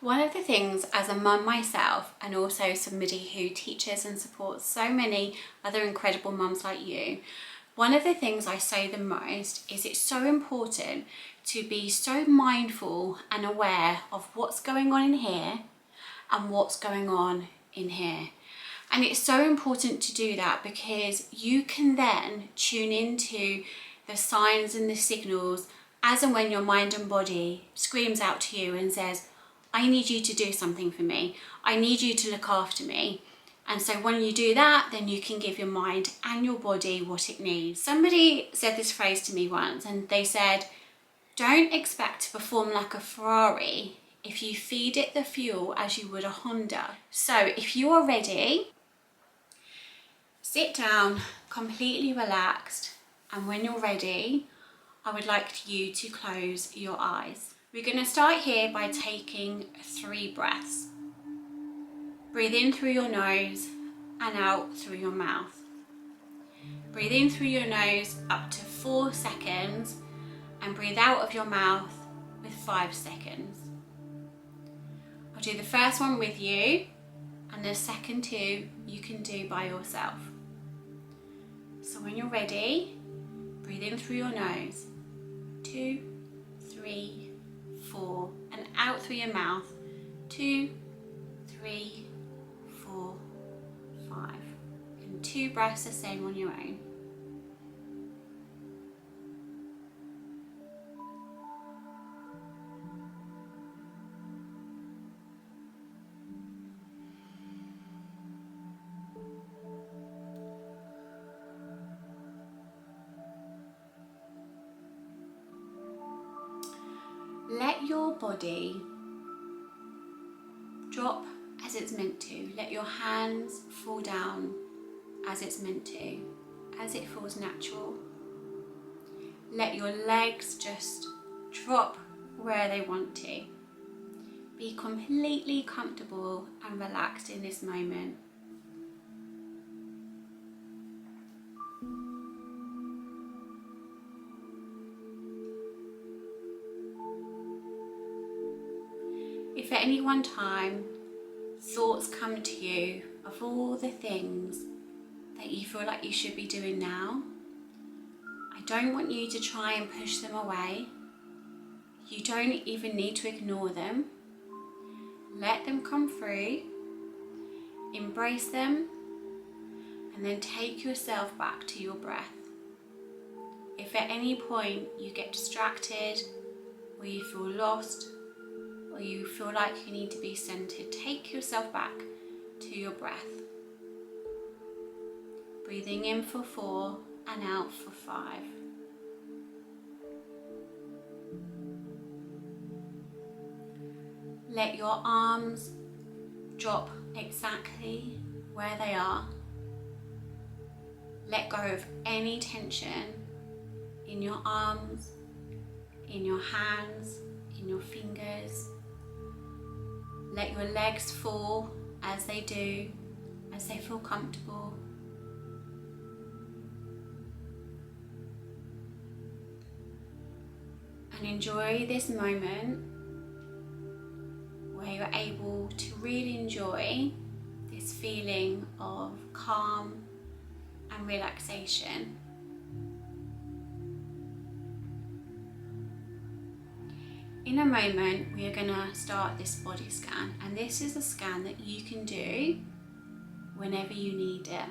One of the things as a mum myself, and also somebody who teaches and supports so many other incredible mums like you, one of the things I say the most is it's so important to be so mindful and aware of what's going on in here and what's going on in here. And it's so important to do that because you can then tune into the signs and the signals as and when your mind and body screams out to you and says, I need you to do something for me. I need you to look after me. And so when you do that, then you can give your mind and your body what it needs. Somebody said this phrase to me once, and they said, don't expect to perform like a Ferrari if you feed it the fuel as you would a Honda. So if you are ready, sit down, completely relaxed, and when you're ready, I would like you to close your eyes. We're going to start here by taking 3 breaths. Breathe in through your nose and out through your mouth. Breathe in through your nose up to 4 seconds and breathe out of your mouth with 5 seconds. I'll do the first one with you, and the second 2 you can do by yourself. So when you're ready, breathe in through your nose, 2, 3, 4, and out through your mouth, 2, 3, 4, 5. And 2 breaths the same on your own. Let your body drop as it's meant to. Let your hands fall down as it's meant to, as it feels natural. Let your legs just drop where they want to. Be completely comfortable and relaxed in this moment. If at any one time thoughts come to you of all the things that you feel like you should be doing now, I don't want you to try and push them away. You don't even need to ignore them. Let them come through, embrace them, and then take yourself back to your breath. If at any point you get distracted, or you feel lost, or you feel like you need to be centered, take yourself back to your breath. Breathing in for 4 and out for 5. Let your arms drop exactly where they are. Let go of any tension in your arms, in your hands, in your fingers. Let your legs fall as they do, as they feel comfortable. And enjoy this moment where you're able to really enjoy this feeling of calm and relaxation. In a moment, we are going to start this body scan, and this is a scan that you can do whenever you need it.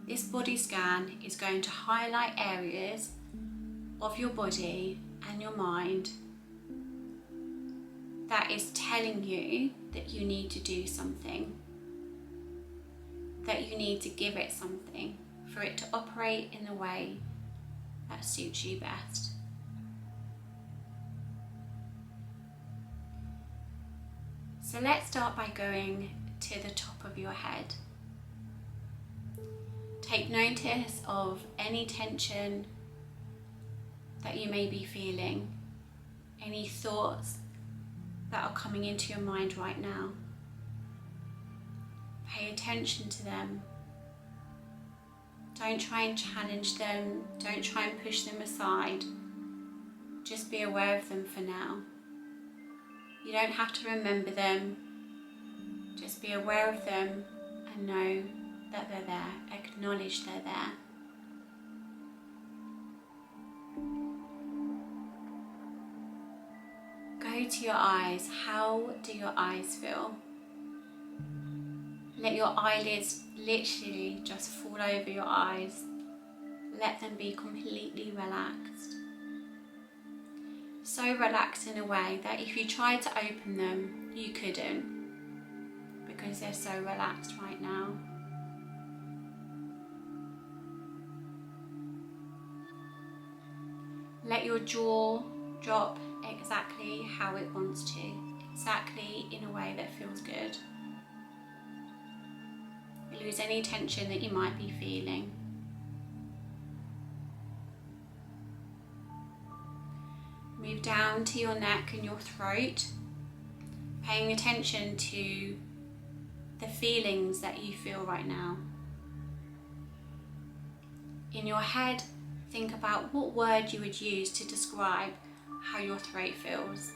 This body scan is going to highlight areas of your body and your mind that is telling you that you need to do something, that you need to give it something for it to operate in the way that suits you best. So let's start by going to the top of your head. Take notice of any tension that you may be feeling, any thoughts that are coming into your mind right now. Pay attention to them. Don't try and challenge them. Don't try and push them aside. Just be aware of them for now. You don't have to remember them. Just be aware of them and know that they're there. Acknowledge they're there. Go to your eyes. How do your eyes feel? Let your eyelids literally just fall over your eyes. Let them be completely relaxed. So relaxed in a way that if you tried to open them, you couldn't, because they're so relaxed right now. Let your jaw drop exactly how it wants to, exactly in a way that feels good. Lose any tension that you might be feeling. Move down to your neck and your throat, paying attention to the feelings that you feel right now. In your head, think about what word you would use to describe how your throat feels.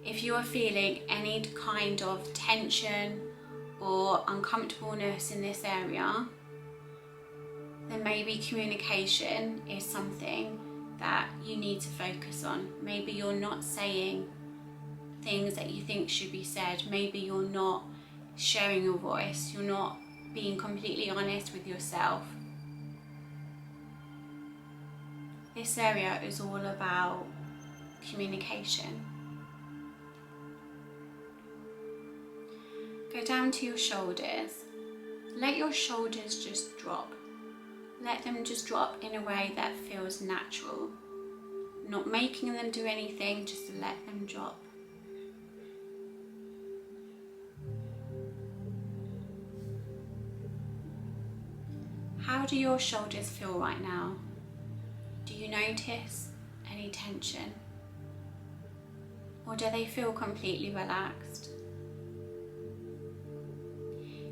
If you are feeling any kind of tension or uncomfortableness in this area, then maybe communication is something that you need to focus on. Maybe you're not saying things that you think should be said. Maybe you're not sharing your voice. You're not being completely honest with yourself. This area is all about communication. Go down to your shoulders. Let your shoulders just drop. Let them just drop in a way that feels natural. Not making them do anything, just let them drop. How do your shoulders feel right now? Do you notice any tension? Or do they feel completely relaxed?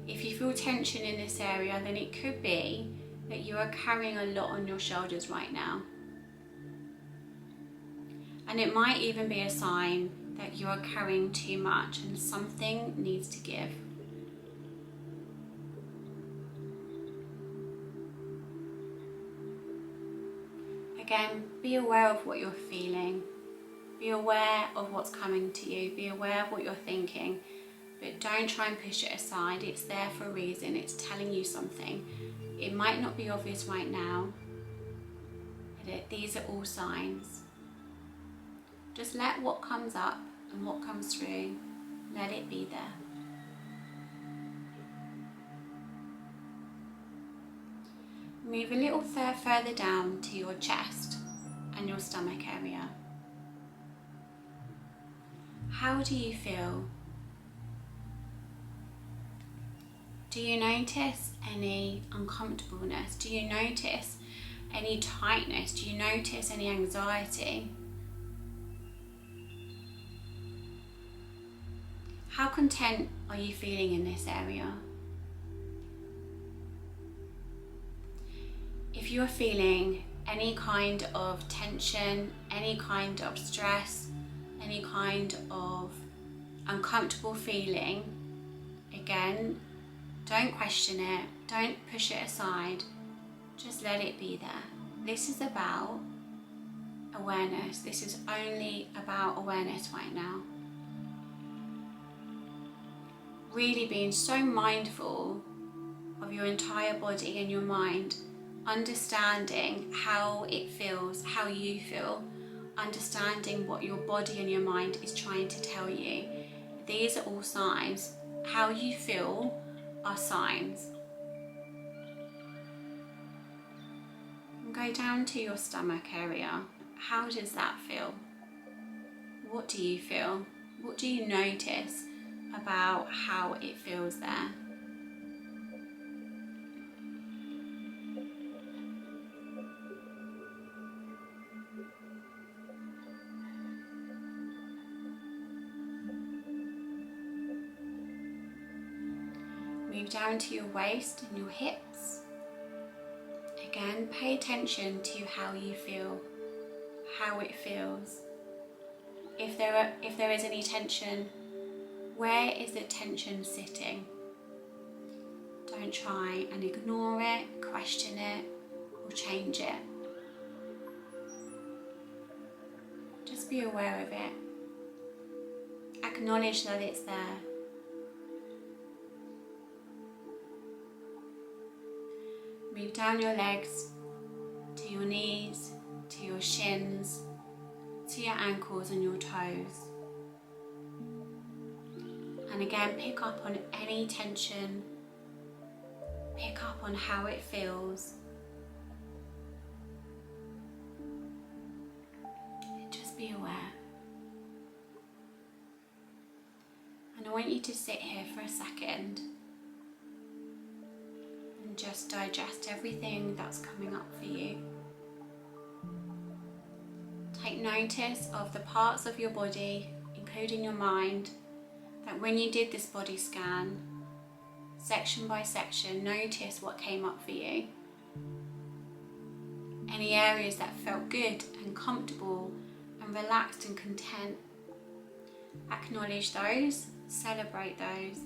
If you feel tension in this area, then it could be that you are carrying a lot on your shoulders right now. And it might even be a sign that you are carrying too much and something needs to give. Again, be aware of what you're feeling. Be aware of what's coming to you. Be aware of what you're thinking. But don't try and push it aside. It's there for a reason. It's telling you something. It might not be obvious right now, but these are all signs. Just let what comes up and what comes through, let it be there. Move a little further down to your chest and your stomach area. How do you feel? Do you notice any uncomfortableness? Do you notice any tightness? Do you notice any anxiety? How content are you feeling in this area? If you're feeling any kind of tension, any kind of stress, any kind of uncomfortable feeling, again, don't question it, don't push it aside, just let it be there. This is about awareness. This is only about awareness right now. Really being so mindful of your entire body and your mind, understanding how it feels, how you feel, understanding what your body and your mind is trying to tell you. These are all signs. How you feel are signs. And go down to your stomach area. How does that feel? What do you feel? What do you notice about how it feels there? Move down to your waist and your hips. Again, pay attention to how you feel. how it feels. If there is any tension, where is the tension sitting? Don't try and ignore it, question it, or change it. Just be aware of it. Acknowledge that it's there. Move down your legs to your knees, to your shins, to your ankles and your toes. And again, pick up on any tension. Pick up on how it feels. Just be aware. And I want you to sit here for a second and just digest everything that's coming up for you. Take notice of the parts of your body, including your mind, that when you did this body scan, section by section, notice what came up for you. Any areas that felt good and comfortable and relaxed and content. Acknowledge those, celebrate those.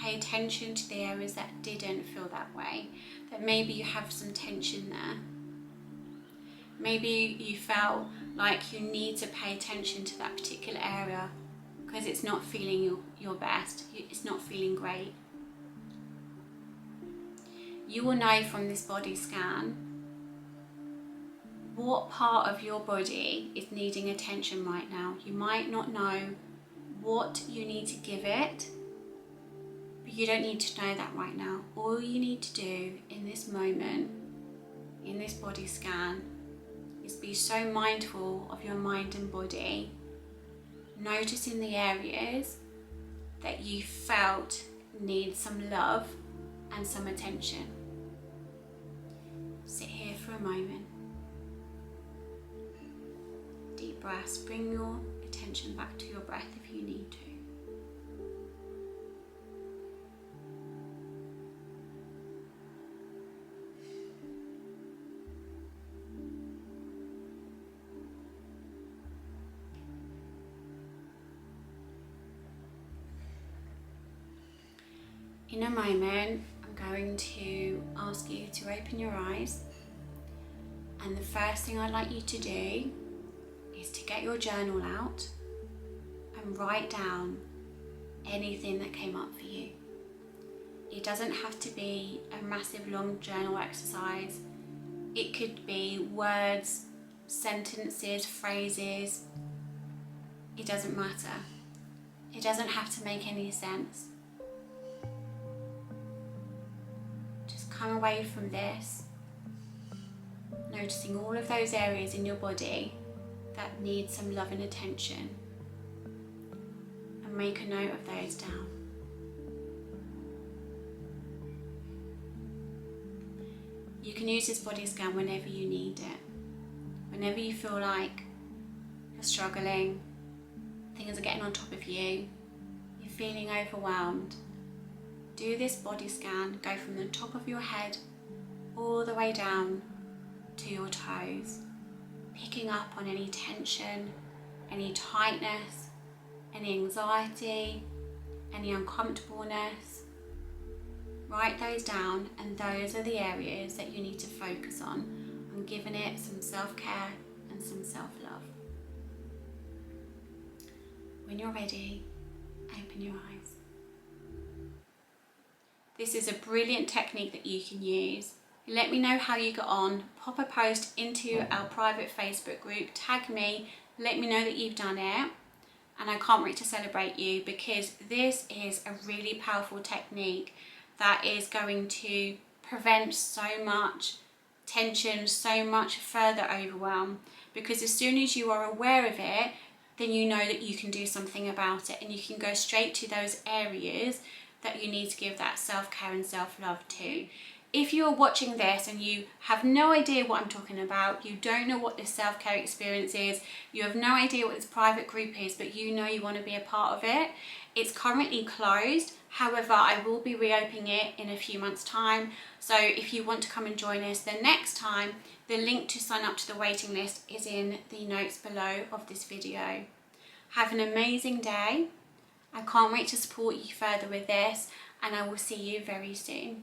Pay attention to the areas that didn't feel that way, that maybe you have some tension there. Maybe you felt like you need to pay attention to that particular area because it's not feeling your best, it's not feeling great. You will know from this body scan what part of your body is needing attention right now. You might not know what you need to give it, but you don't need to know that right now. All you need to do in this moment, in this body scan, is be so mindful of your mind and body, noticing the areas that you felt need some love and some attention. Sit here for a moment. Deep breaths. Bring your attention back to your breath if you need to. In a moment, I'm going to ask you to open your eyes, and the first thing I'd like you to do is to get your journal out and write down anything that came up for you. It doesn't have to be a massive long journal exercise. It could be words, sentences, phrases. It doesn't matter. It doesn't have to make any sense. Come away from this, noticing all of those areas in your body that need some love and attention, and make a note of those down. You can use this body scan whenever you need it. Whenever you feel like you're struggling, things are getting on top of you, you're feeling overwhelmed, do this body scan. Go from the top of your head all the way down to your toes, picking up on any tension, any tightness, any anxiety, any uncomfortableness. Write those down, and those are the areas that you need to focus on giving it some self-care and some self-love. When you're ready, open your eyes. This is a brilliant technique that you can use. Let me know how you got on. Pop a post into our private Facebook group, tag me, let me know that you've done it. And I can't wait to celebrate you, because this is a really powerful technique that is going to prevent so much tension, so much further overwhelm. Because as soon as you are aware of it, then you know that you can do something about it, and you can go straight to those areas that you need to give that self-care and self-love to. If you are watching this and you have no idea what I'm talking about, you don't know what this self-care experience is, you have no idea what this private group is, but you know you want to be a part of it, it's currently closed. However, I will be reopening it in a few months' time. So if you want to come and join us the next time, the link to sign up to the waiting list is in the notes below of this video. Have an amazing day. I can't wait to support you further with this, and I will see you very soon.